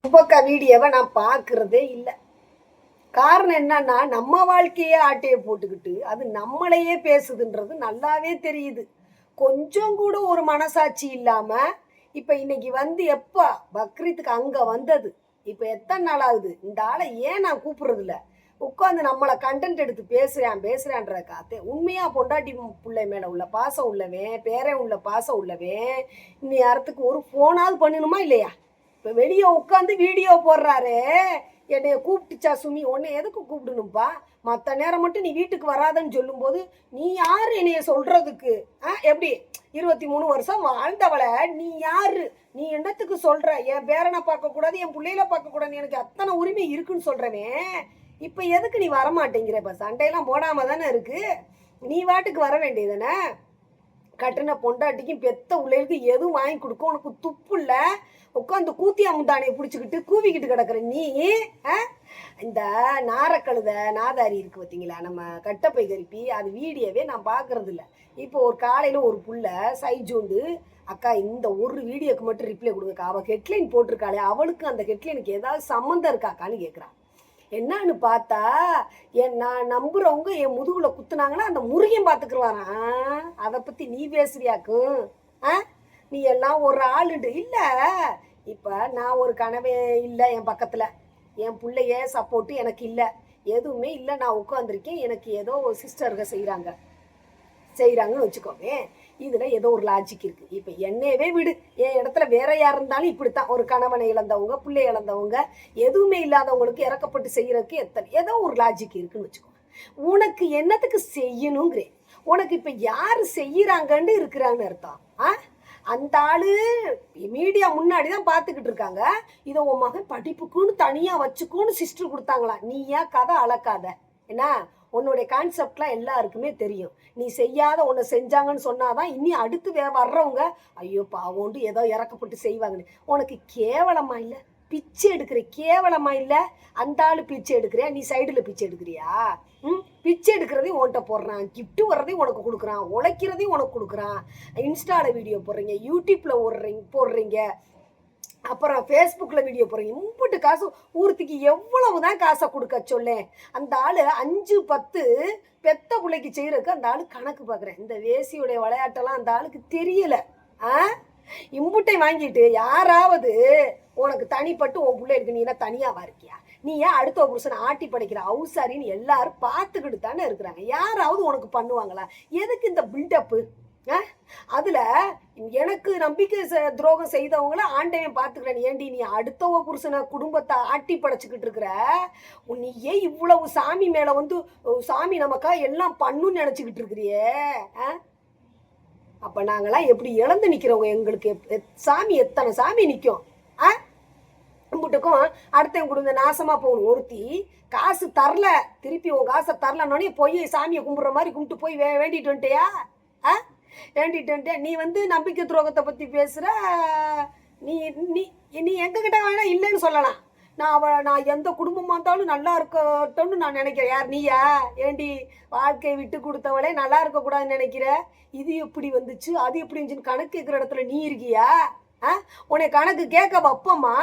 சுபக்கா வீடியோவை நான் பார்க்கறதே இல்லை. காரணம் என்னன்னா, நம்ம வாழ்க்கையே ஆட்டையை போட்டுக்கிட்டு அது நம்மளையே பேசுதுன்றது நல்லாவே தெரியுது. கொஞ்சம் கூட ஒரு மனசாட்சி இல்லாம இப்ப இன்னைக்கு வந்து எப்ப பக்ரீத்துக்கு அங்க வந்தது, இப்ப எத்தனை நாள் ஆகுது? இந்த ஆளை ஏன் நான் கூப்பிடுறது இல்ல? உட்காந்து நம்மளை கண்டென்ட் எடுத்து பேசுறான்ற காத்து உண்மையா பொண்டாட்டி பிள்ளை மேல உள்ள பாசம் உள்ளவன், பேரன் உள்ள பாசம் உள்ளவன் இன்னி யாரத்துக்கு ஒரு போனாவது பண்ணணுமா இல்லையா? இப்ப வெளியே உட்காந்து வீடியோ போடுறாரு. என்னைய கூப்பிட்டுச்சா சுமி, உன்னை எதுக்கு கூப்பிடணும்ப்பா? மற்ற நேரம் மட்டும் நீ வீட்டுக்கு வராதன்னு சொல்லும்போது நீ யாரு என்னைய சொல்றதுக்கு? எப்படி 23 வருஷம் வாழ்ந்தவளை நீ யாரு? நீ என்னத்துக்கு சொல்ற? என் பேரனை பார்க்கக்கூடாது, என் பிள்ளையில பார்க்கக்கூடாது, எனக்கு அத்தனை உரிமை இருக்குன்னு சொல்றவன் இப்ப எதுக்கு நீ வரமாட்டேங்கிற? இப்ப சண்டையெல்லாம் போடாம தானே இருக்கு. நீ வாட்டுக்கு வர வேண்டியதானே? கட்டின பொண்டாட்டிக்கும் பெத்த உள்ளேருக்கு எதுவும் வாங்கி கொடுக்க உனக்கு துப்பு இல்லை. உட்காந்து கூத்தி அமுதானையை பிடிச்சிக்கிட்டு கூவிக்கிட்டு கிடக்குற நீ. இந்த நாரக்கழுத நாதாரி இருக்கு பார்த்தீங்களா, நம்ம கட்டப்பை கரிப்பி, அது வீடியோவே நான் பார்க்கறது இல்லை. இப்போ ஒரு காலையில் ஒரு புள்ள சைஜோண்டு அக்கா இந்த ஒரு வீடியோக்கு மட்டும் ரிப்ளை கொடுங்கக்கா, அவள் ஹெட்லைன் போட்டிருக்காளே அவளுக்கு அந்த ஹெட்லைனுக்கு ஏதாவது சம்மந்தம் இருக்காக்கான்னு கேட்குறான். என்னன்னு பார்த்தா நான் நம்புறவங்க என் முதுகுல குத்துனாங்கன்னா அந்த முருகன் பார்த்துக்குருவாரான். அதை பற்றி நீ பேசுறியாக்கும்? நீ எல்லாம் ஒரு ஆளுண்டு இல்லை. இப்போ நான் ஒரு கனவே இல்லை, என் பக்கத்தில் என் பிள்ளைய சப்போர்ட்டு எனக்கு இல்லை, எதுவுமே இல்லை. நான் உட்காந்துருக்கேன், எனக்கு ஏதோ ஒரு சிஸ்டருங்க செய்கிறாங்கன்னு வச்சுக்கோங்க. இதில் ஏதோ ஒரு லாஜிக் இருக்குது. இப்போ என்னையவே விடு, என் இடத்துல வேற யார் இருந்தாலும் இப்படித்தான். ஒரு கணவனை இழந்தவங்க, பிள்ளை இழந்தவங்க, எதுவுமே இல்லாதவங்களுக்கு இறக்கப்பட்டு செய்கிறதுக்கு ஏதோ ஒரு லாஜிக் இருக்குன்னு வச்சுக்கோங்க. உனக்கு என்னத்துக்கு செய்யணுங்கிறேன். உனக்கு இப்போ யார் செய்கிறாங்கன்னு இருக்கிறான்னு அர்த்தம். அந்த ஆளு மீடியா முன்னாடி தான் பார்த்துக்கிட்டு இருக்காங்க. இதை உன் மகன் படிப்புக்குன்னு தனியாக வச்சுக்கோன்னு சிஸ்டர் கொடுத்தாங்களா? நீ ஏன் கதை அளக்காத? என்ன உன்னுடைய கான்செப்ட்லாம் எல்லாருக்குமே தெரியும். நீ செய்யாத ஒன்று செஞ்சாங்கன்னு சொன்னாதான் இனி அடுத்து வர்றவங்க ஐயோ பாவோண்டு ஏதோ இறக்கப்பட்டு செய்வாங்கன்னு. உனக்கு கேவலமா இல்லை? பிச்சை எடுக்கிற கேவலமா இல்லை? அந்த ஆளு பிச்சை எடுக்கிறியா, நீ சைடில் பிச்சை எடுக்கிறியா? பிச்சை எடுக்கிறதையும் உன்கிட்ட போடுறான், கிஃப்ட் வர்றதையும் உனக்கு கொடுக்குறான், உழைக்கிறதையும் உனக்கு கொடுக்குறான். இன்ஸ்டாவில் வீடியோ போடுறீங்க, யூடியூப்பில் போடுறீங்க, அப்புறம் ஃபேஸ்புக்கில் வீடியோ போடுறீங்க. மும்பிட்டு காசு ஊருத்துக்கு எவ்வளவு தான் காசை கொடுக்க சொல்லேன். அந்த ஆள் 5-10 பெத்த பிள்ளைக்கு செய்கிறதுக்கு அந்த ஆள் கணக்கு பார்க்குறேன். இந்த வேசியுடைய விளையாட்டெல்லாம் அந்த ஆளுக்கு தெரியலை. இம்புட்டை வாங்கிட்டு யாராவது உனக்கு தனிப்பட்டு உன் பிள்ளை இருக்கு, நீ என்ன தனியாவா இருக்கியா? நீ ஏன் அடுத்த புருஷனை ஆட்டி படைக்கிற அவுசாரின்னு எல்லாரும் பார்த்துக்கிட்டு தானே இருக்கிறாங்க. யாராவது உனக்கு பண்ணுவாங்களா? எதுக்கு இந்த பில்டப்பு? அதுல எனக்கு நம்பிக்கை துரோகம் செய்தவங்கள ஆண்டையும் பார்த்துக்கிறேன். ஏண்டி நீ அடுத்தவ புருஷனை குடும்பத்தை ஆட்டி படைச்சுக்கிட்டு இருக்கிற? நீ ஏன் இவ்வளவு சாமி மேல வந்து சாமி நமக்கா எல்லாம் பண்ணுன்னு நினைச்சுக்கிட்டு இருக்கிறியே? அப்ப நாங்களாம் எப்படி இழந்து நிக்கிறவங்க? எங்களுக்கு சாமி எத்தனை சாமி நிற்கும்? கும்பிட்டுக்கும் அடுத்தவங்க கொடுங்க நாசமா போகணும். ஒருத்தி காசு தரல, திருப்பி உன் காசை தரலன்னொடனே போய் சாமியை கும்பிட்ற மாதிரி கும்பிட்டு போய் வேண்டிட்டு வந்துட்டியா? வேண்டிட்டு நீ வந்து நம்பிக்கை துரோகத்தை பற்றி பேசுகிற. நீ நீ நீ எங்ககிட்ட வேணா இல்லைன்னு சொல்லலாம். நான் எந்த குடும்பமாக இருந்தாலும் நல்லா இருக்கட்டும்னு நான் நினைக்கிறேன். யார் நீயா? ஏண்டி வாழ்க்கையை விட்டு கொடுத்தவளே நல்லா இருக்கக்கூடாதுன்னு நினைக்கிற? இது எப்படி வந்துச்சு, அது எப்படி இருந்துச்சுன்னு கணக்கு கேட்குற இடத்துல நீ இருக்கியா? உன்னை கணக்கு கேட்க வைப்பம்மா.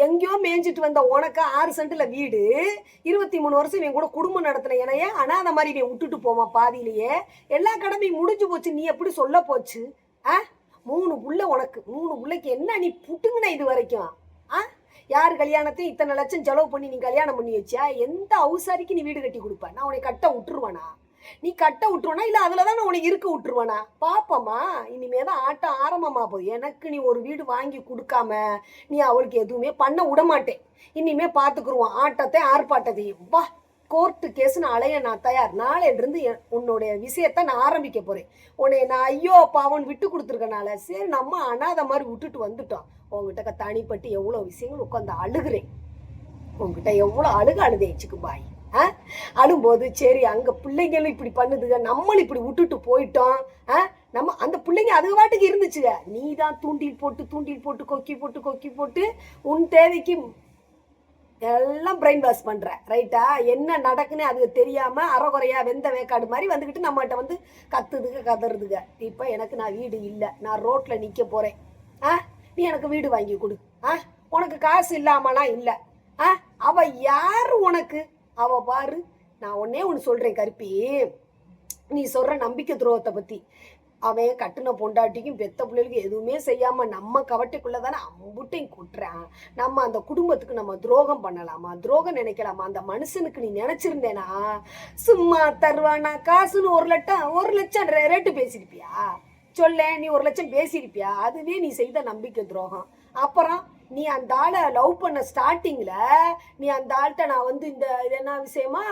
எங்கேயோ மேய்ஞ்சிட்டு வந்த உனக்கு 6 சென்டில் வீடு, 23 வருஷம் இவன் கூட குடும்பம் நடத்தின என்னையே அனாத மாதிரி இவன் விட்டுட்டு போவான் பாதியிலேயே. எல்லா கடமையும் முடிஞ்சு போச்சு, நீ எப்படி சொல்ல போச்சு? 3 புள்ள உனக்கு, 3 பிள்ளைக்கு என்ன நீ புட்டுங்கண்ணா இது வரைக்கும்? யார் கல்யாணத்தையும் இத்தனை லட்சம் செலவு பண்ணி நீ கல்யாணம் பண்ணி வச்சியா? எந்த அவுசாரிக்கு நீ வீடு கட்டி கொடுப்ப? நான் உன்னை கட்ட விட்டுருவானா? நீ கட்ட விட்டுருவானா இல்லை அதில் தான் நான் உனக்கு இருக்க விட்டுருவானா? பாப்பம்மா, இனிமே தான் ஆட்டம் ஆரம்பமாக போகுது. எனக்கு நீ ஒரு வீடு வாங்கி கொடுக்காம நீ அவளுக்கு எதுவுமே பண்ண விட மாட்டேன். இனிமே பார்த்துக்குருவான் ஆட்டத்தை ஆர்ப்பாட்டத்தையும். வா, கோர்ட்டு கேஸுன்னு அலைய நான் தயார். நாளையிலிருந்து உன்னுடைய விஷயத்த நான் ஆரம்பிக்க போகிறேன். உன்னை நான் ஐயோ பாவன் விட்டு கொடுத்துருக்கனால சரி நம்ம அனாத மாதிரி விட்டுட்டு வந்துட்டோம். உங்ககிட்ட தனிப்பட்டு எவ்வளோ விஷயங்கள் உட்காந்து அழுகிறேன். உங்ககிட்ட எவ்வளோ அழுதேச்சுக்கு பாய். அழும்போது சரி அங்கே பிள்ளைங்களும் இப்படி பண்ணுதுங்க, நம்மளும் இப்படி விட்டுட்டு போயிட்டோம். நம்ம அந்த பிள்ளைங்க அது வாட்டுக்கு இருந்துச்சுங்க. நீ தான் தூண்டில் போட்டு கொக்கி போட்டு உன் தேவைக்கு எல்லாம் பிரெயின் வாஷ் பண்ணுற. ரைட்டா? என்ன நடக்குன்னு அது தெரியாமல் அறகுறையா வெந்த வேக்காடு மாதிரி வந்துக்கிட்டு நம்மகிட்ட வந்து கதறுதுங்க. இப்போ எனக்கு நான் வீடு இல்லை, நான் ரோட்டில் நிற்க போகிறேன். நீ எனக்கு வீடு வாங்கி கொடு. உனக்கு காசு இல்லாமலாம் இல்லை. அவ யாரு உனக்கு? அவ பாரு, நான் ஒன்னே ஒன்று சொல்றேன் கருப்பி, நீ சொல்ற நம்பிக்கை துரோகத்தை பத்தி. அவன் கட்டுன பொண்டாட்டிக்கும் பெத்த பிள்ளைகளுக்கும் எதுவுமே செய்யாம நம்ம கவட்டைக்குள்ளதானே அம்புட்டையும் கொட்டுறான். நம்ம அந்த குடும்பத்துக்கு நம்ம துரோகம் பண்ணலாமா? துரோகம் நினைக்கலாமா? அந்த மனுஷனுக்கு நீ நினைச்சிருந்தேனா சும்மா தருவானா காசுன்னு 1 லட்சம் ரேட்டு பேசியிருப்பியா? சொல்ல, நீ 1 லட்சம் பேசியிருப்பியா? அதுவே நீ செய்த நம்பிக்கை துரோகம். அப்புறம் நீ அந்த ஆளை லவ் பண்ண ஸ்டார்டிங்ல நீ அந்த ஆள்கிட்ட நான் வந்து இந்த இது என்ன விஷயமா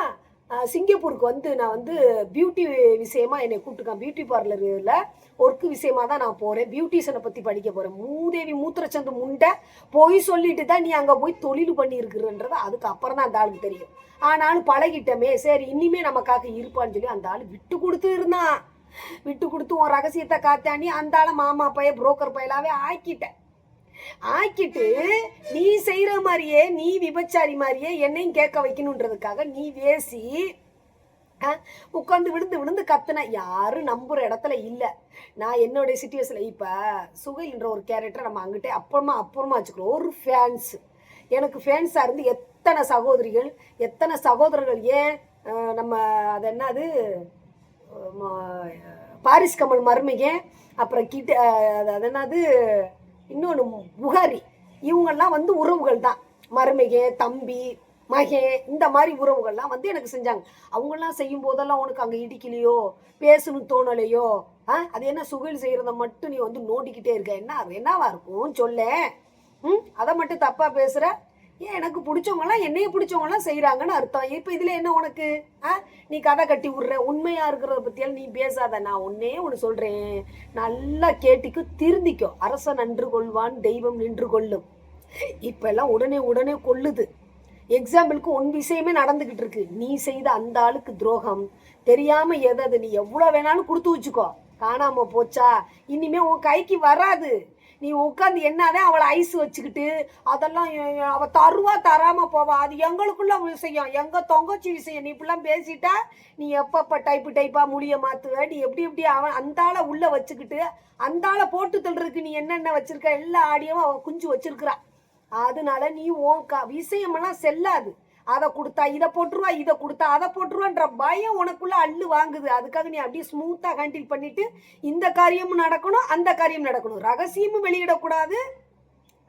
சிங்கப்பூருக்கு வந்து நான் வந்து பியூட்டி விஷயமா என்னை கூப்பிட்டுருக்கேன். பியூட்டி பார்லரில் ஒர்க்கு விஷயமா தான் நான் போகிறேன். பியூட்டிஷனை பற்றி படிக்க போகிறேன். மூதேவி மூத்திரச்சந்து முண்டை போய் சொல்லிட்டு தான் நீ அங்கே போய் தொழில் பண்ணியிருக்குறன்றது அதுக்கு அப்புறம் தான் அந்த ஆளுக்கு தெரியும். ஆனாலும் பழகிட்டமே, சரி இனிமே நமக்காக இருப்பான்னு சொல்லி அந்த ஆள் விட்டு கொடுத்து இருந்தான். விட்டு கொடுத்து உன் ரகசியத்தை காத்தாண்டி அந்த ஆளை மாமா பைய புரோக்கர் பையலாவே ஆக்கிட்டு நீ செய்யற மாதிரியே, நீ விபச்சாரி மாதிரியே என்னையும் கேட்க வைக்கணுன்றதுக்காக நீ வேசி உட்காந்து விழுந்து விழுந்து கத்துன. யாரும் நம்புற இடத்துல இல்லை. நான் என்னுடைய சிச்சுவேஷன்ல இப்ப சுகைன்ற ஒரு கேரக்டர் நம்ம அங்கிட்டே அப்புறமா வச்சுக்கிறோம். ஒரு ஃபேன்ஸ், எனக்கு ஃபேன்ஸா இருந்து எத்தனை சகோதரிகள் எத்தனை சகோதரர்கள், ஏன் நம்ம அது என்னது பாரிஸ் கமல் மருமக, அப்புறம் அது என்னது இன்னொன்று புகாரி, இவங்கெல்லாம் வந்து உறவுகள் தான். மருமக, தம்பி, மகே, இந்த மாதிரி உறவுகள்லாம் வந்து எனக்கு செஞ்சாங்க. அவங்கெல்லாம் செய்யும் போதெல்லாம் உனக்கு அங்கே இடிக்கலையோ பேசணும் தோணலையோ? அது என்ன சுகையில் செய்கிறத மட்டும் நீ வந்து நோண்டிக்கிட்டே இருக்க? என்னவா இருக்கும் சொல்ல? அதை மட்டும் தப்பா பேசுற? ஏன் எனக்கு பிடிச்சவங்கலாம் என்னைய பிடிச்சவங்கலாம் செய்கிறாங்கன்னு அர்த்தம். இப்போ இதில் என்ன உனக்கு? நீ கதை கட்டி விட்ற. உண்மையாக இருக்கிறத பற்றியால் நீ பேசாத. நான் ஒன்னே ஒன்று சொல்கிறேன், நல்லா கேட்டிக்கோ, திருந்திக்கோ. அரசன் நன்று கொள்வான், தெய்வம் நின்று கொள்ளும். இப்போ எல்லாம் உடனே கொள்ளுது. எக்ஸாம்பிளுக்கு உன் விஷயமே நடந்துக்கிட்டு இருக்கு. நீ செய்த அந்த ஆளுக்கு துரோகம் தெரியாமல் எதாவது நீ எவ்வளோ வேணாலும் கொடுத்து வச்சுக்கோ. காணாமல் போச்சா, இனிமே உன் கைக்கு வராது. நீ உட்காந்து என்னதான் அவளை ஐஸ் வச்சுக்கிட்டு அதெல்லாம் அவ தருவா தராம போவா, அது எங்களுக்குள்ள விஷயம், எங்க தொங்கச்சி விஷயம். நீ இப்படிலாம் பேசிட்டா நீ எப்பப்ப டைப்பா முடிய மாத்துவ? நீ எப்படி அவன் அந்த ஆளை உள்ள வச்சுக்கிட்டு அந்த ஆளை போட்டு தள்ளுறதுக்கு நீ என்னென்ன வச்சிருக்க எல்லா ஆடியோவும் அவன் குஞ்சு வச்சிருக்கிறா. அதனால நீ உன் விஷயமெல்லாம் செல்லாது. அதை கொடுத்தா இதை போட்டுருவா, இதை கொடுத்தா அதை போட்டுருவான்ற பயம் உனக்குள்ள அள்ளு வாங்குது. அதுக்காக நீ அப்படியே ஸ்மூத்தாக ஹேண்டில் பண்ணிட்டு இந்த காரியமும் நடக்கணும், அந்த காரியமும் நடக்கணும். ரகசியமும் வெளியிடக்கூடாது.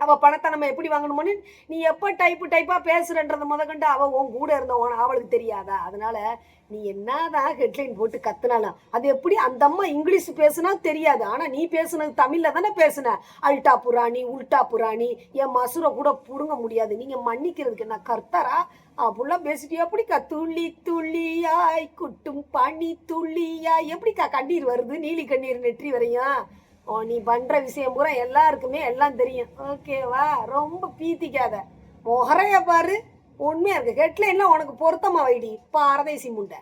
அவள் பணத்தை நம்ம எப்படி வாங்கணுமோன்னு நீ எப்போ டைப்பாக பேசுறன்றத முதற்கண்டு அவள் உன் கூட இருந்தவன் அவளுக்கு தெரியாதா? அதனால நீ என்னதான் ஹெட்லைன் போட்டு கத்துனாலும் அது எப்படி அந்த அம்மா இங்கிலீஷ் பேசுனா தெரியாது. ஆனால் நீ பேசுனது தமிழில் தானே பேசுன. அல்டா புராணி உல்டா புராணி, என் மசுரை கூட புடுங்க முடியாது. நீங்கள் மன்னிக்கிறதுக்கு என்ன கர்த்தரா? அப்படிலாம் பேசிட்டு எப்படிக்கா துள்ளி துள்ளியாய் குட்டும் பனி துள்ளியாய் எப்படிக்கா கண்ணீர் வருது? நீலி கண்ணீர் நெற்றி வரையும். நீ பண்ற விஷயம் பூரா எல்லாருக்குமே எல்லாம் தெரியும். ஓகேவா? ரொம்ப பீத்திக்காத. முகரைய பாரு, உண்மையா இருக்கு. ஹெட்லைன்லாம் உனக்கு பொருத்தமா வைடி பாரதேசி முண்டை.